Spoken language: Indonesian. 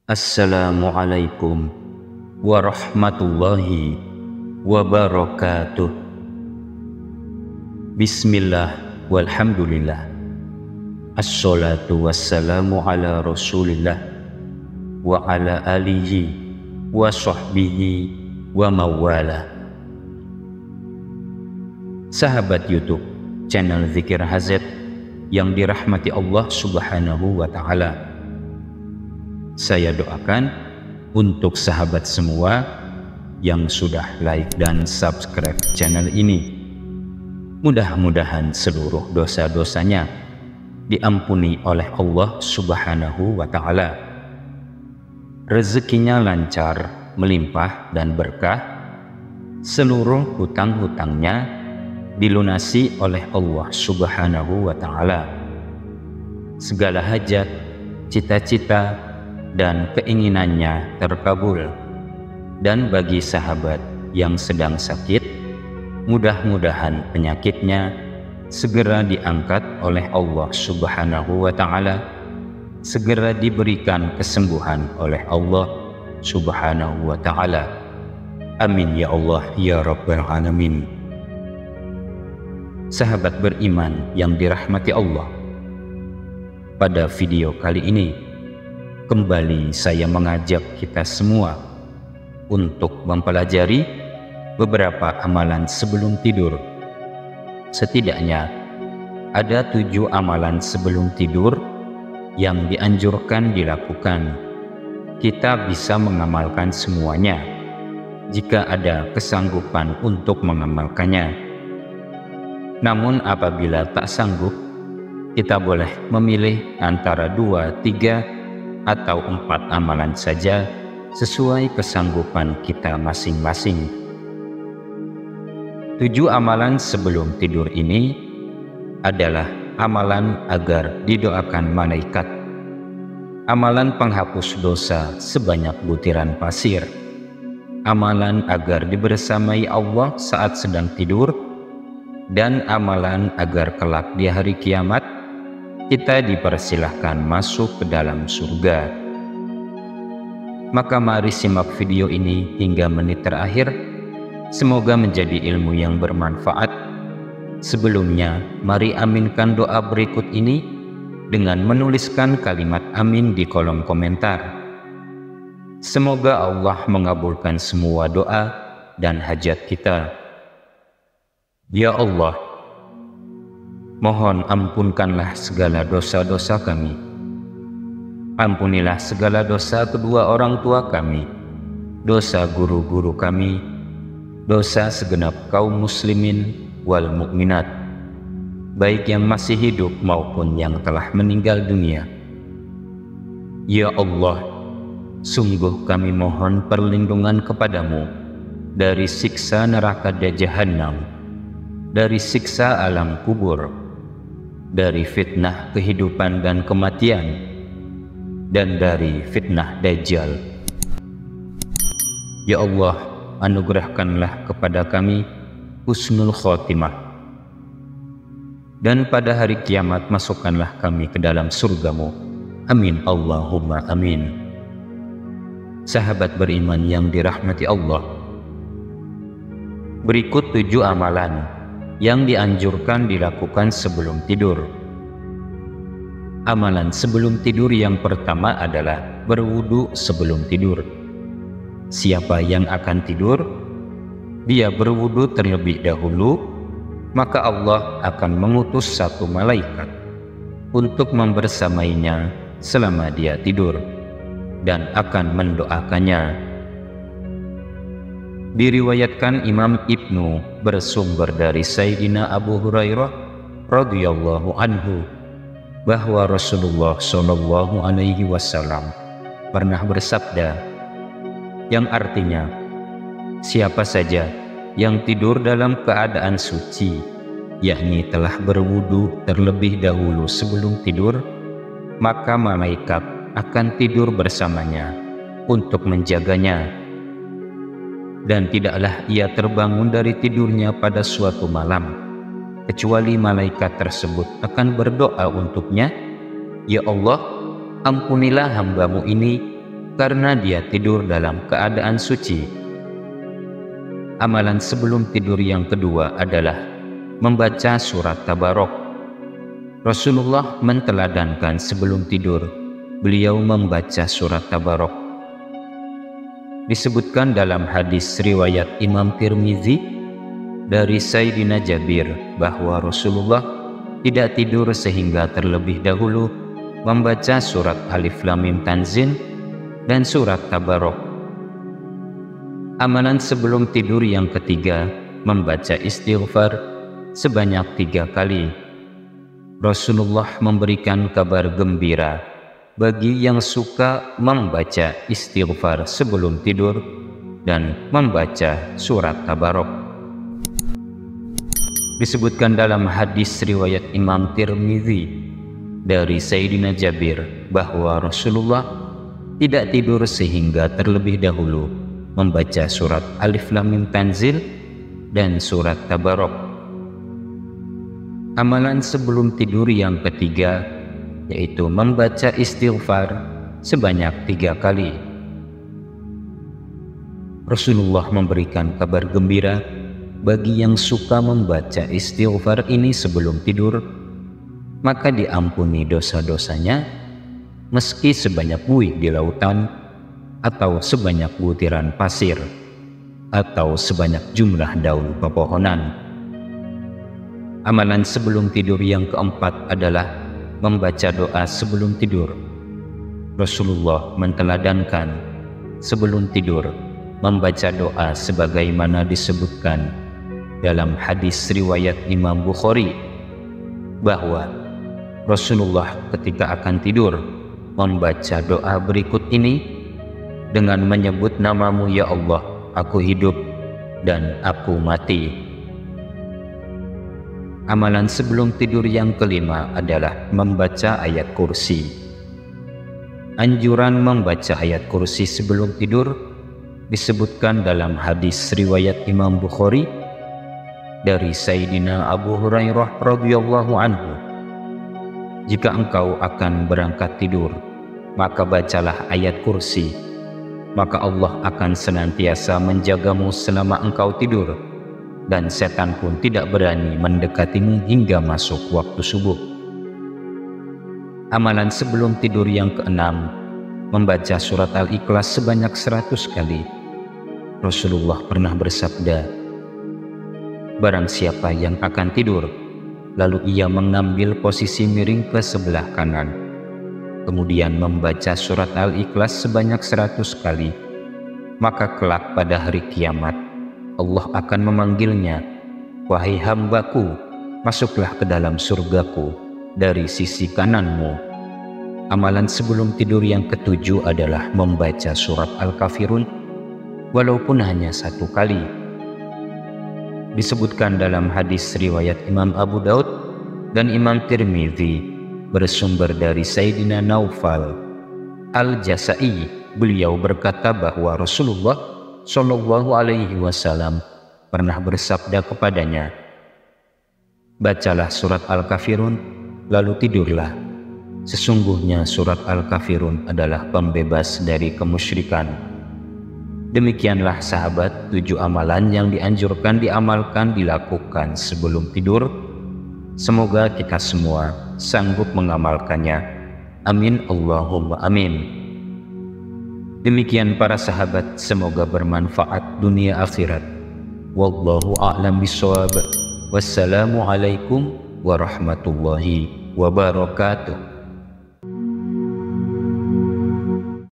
Assalamualaikum warahmatullahi wabarakatuh. Bismillah walhamdulillah. Assalatu wassalamu ala rasulillah wa ala alihi wa sahbihi wa mawala. Sahabat YouTube channel Zikir Hazet yang dirahmati Allah subhanahu wa ta'ala, saya doakan untuk sahabat semua yang sudah like dan subscribe channel ini, mudah-mudahan seluruh dosa-dosanya diampuni oleh Allah subhanahu wa ta'ala, rezekinya lancar, melimpah dan berkah, seluruh hutang-hutangnya dilunasi oleh Allah subhanahu wa ta'ala, segala hajat, cita-cita dan keinginannya terkabul. Dan bagi sahabat yang sedang sakit, mudah-mudahan penyakitnya segera diangkat oleh Allah subhanahu wa ta'ala, segera diberikan kesembuhan oleh Allah subhanahu wa ta'ala. Amin ya Allah ya Rabbal Alamin. Sahabat beriman yang dirahmati Allah, pada video kali ini kembali saya mengajak kita semua untuk mempelajari beberapa amalan sebelum tidur. Setidaknya ada 7 amalan sebelum tidur yang dianjurkan dilakukan. Kita bisa mengamalkan semuanya jika ada kesanggupan untuk mengamalkannya. Namun apabila tak sanggup, kita boleh memilih antara 2, 3 atau 4 amalan saja sesuai kesanggupan kita masing-masing. 7 amalan sebelum tidur ini adalah amalan agar didoakan malaikat, amalan penghapus dosa sebanyak butiran pasir, amalan agar dibersamai Allah saat sedang tidur, dan amalan agar kelak di hari kiamat kita dipersilahkan masuk ke dalam surga. Maka mari simak video ini hingga menit terakhir, semoga menjadi ilmu yang bermanfaat. Sebelumnya, mari aminkan doa berikut ini dengan menuliskan kalimat amin di kolom komentar. Semoga Allah mengabulkan semua doa dan hajat kita. Ya Allah, mohon ampunkanlah segala dosa-dosa kami. Ampunilah segala dosa kedua orang tua kami, dosa guru-guru kami, dosa segenap kaum muslimin wal mukminat, baik yang masih hidup maupun yang telah meninggal dunia. Ya Allah, sungguh kami mohon perlindungan kepadamu dari siksa neraka Jahannam, dari siksa alam kubur, dari fitnah kehidupan dan kematian, dan dari fitnah Dajjal. Ya Allah, anugerahkanlah kepada kami husnul khotimah, dan pada hari kiamat masukkanlah kami ke dalam surgamu. Amin Allahumma amin. Sahabat beriman yang dirahmati Allah, berikut 7 amalan yang dianjurkan dilakukan sebelum tidur. Amalan sebelum tidur yang pertama adalah berwudu sebelum tidur. Siapa yang akan tidur, dia berwudu terlebih dahulu, maka Allah akan mengutus 1 malaikat untuk membersamainya selama dia tidur dan akan mendoakannya. Diriwayatkan Imam Ibnu bersumber dari Sayyidina Abu Hurairah radhiyallahu anhu bahwa Rasulullah Shallallahu alaihi wasallam pernah bersabda, yang artinya, siapa saja yang tidur dalam keadaan suci, yakni telah berwudu terlebih dahulu sebelum tidur, maka malaikat akan tidur bersamanya untuk menjaganya. Dan tidaklah ia terbangun dari tidurnya pada suatu malam, kecuali malaikat tersebut akan berdoa untuknya, "Ya Allah, ampunilah hambamu ini karena dia tidur dalam keadaan suci. Amalan sebelum tidur yang kedua adalah membaca surat Tabarok. Rasulullah menteladankan sebelum tidur beliau membaca surat Tabarok. Disebutkan dalam hadis riwayat Imam Tirmizi dari Sayyidina Jabir bahwa Rasulullah tidak tidur sehingga terlebih dahulu membaca surat Alif Lam Mim Tanzil dan surat Tabarok. Amalan sebelum tidur yang ketiga membaca istighfar sebanyak 3 kali. Rasulullah memberikan kabar gembira bagi yang suka membaca istighfar sebelum tidur dan membaca surat Tabarok. Disebutkan dalam hadis riwayat Imam Tirmizi dari Sayyidina Jabir bahwa Rasulullah tidak tidur sehingga terlebih dahulu membaca surat Alif Lam Mim Tanzil dan surat Tabarok. Amalan sebelum tidur yang ketiga yaitu membaca istighfar sebanyak 3 kali. Rasulullah memberikan kabar gembira bagi yang suka membaca istighfar ini sebelum tidur, maka diampuni dosa-dosanya meski sebanyak buih di lautan, atau sebanyak butiran pasir, atau sebanyak jumlah daun pepohonan. Amalan sebelum tidur yang keempat adalah membaca doa sebelum tidur. Rasulullah menteladankan sebelum tidur membaca doa sebagaimana disebutkan dalam hadis riwayat Imam Bukhari bahwa Rasulullah ketika akan tidur membaca doa berikut ini dengan menyebut namamu ya Allah, aku hidup dan aku mati. Amalan sebelum tidur yang kelima adalah membaca ayat kursi. Anjuran membaca ayat kursi sebelum tidur disebutkan dalam hadis riwayat Imam Bukhari dari Sayyidina Abu Hurairah radhiyallahu anhu. Jika engkau akan berangkat tidur, maka bacalah ayat kursi, maka Allah akan senantiasa menjagamu selama engkau tidur, dan setan pun tidak berani mendekatimu hingga masuk waktu subuh. Amalan sebelum tidur yang keenam, membaca surat Al-Ikhlas sebanyak 100 kali. Rasulullah pernah bersabda, barang siapa yang akan tidur, lalu ia mengambil posisi miring ke sebelah kanan, kemudian membaca surat Al-Ikhlas sebanyak 100 kali, maka kelak pada hari kiamat, Allah akan memanggilnya, wahai hambaku, masuklah ke dalam surgaku dari sisi kananmu. Amalan sebelum tidur yang ketujuh adalah membaca surat Al-Kafirun, walaupun hanya 1 kali. Disebutkan dalam hadis riwayat Imam Abu Daud dan Imam Tirmizi bersumber dari Sayyidina Naufal Al-Jasai, beliau berkata bahwa Rasulullah Shallallahu Alaihi Wasallam pernah bersabda kepadanya, bacalah surat Al-Kafirun lalu tidurlah, sesungguhnya surat Al-Kafirun adalah pembebas dari kemusyrikan. Demikianlah sahabat 7 amalan yang dianjurkan diamalkan dilakukan sebelum tidur. Semoga kita semua sanggup mengamalkannya. Amin Allahumma amin. Demikian para sahabat, semoga bermanfaat dunia akhirat. Wallahu a'lam bishawab. Wassalamualaikum warahmatullahi wabarakatuh.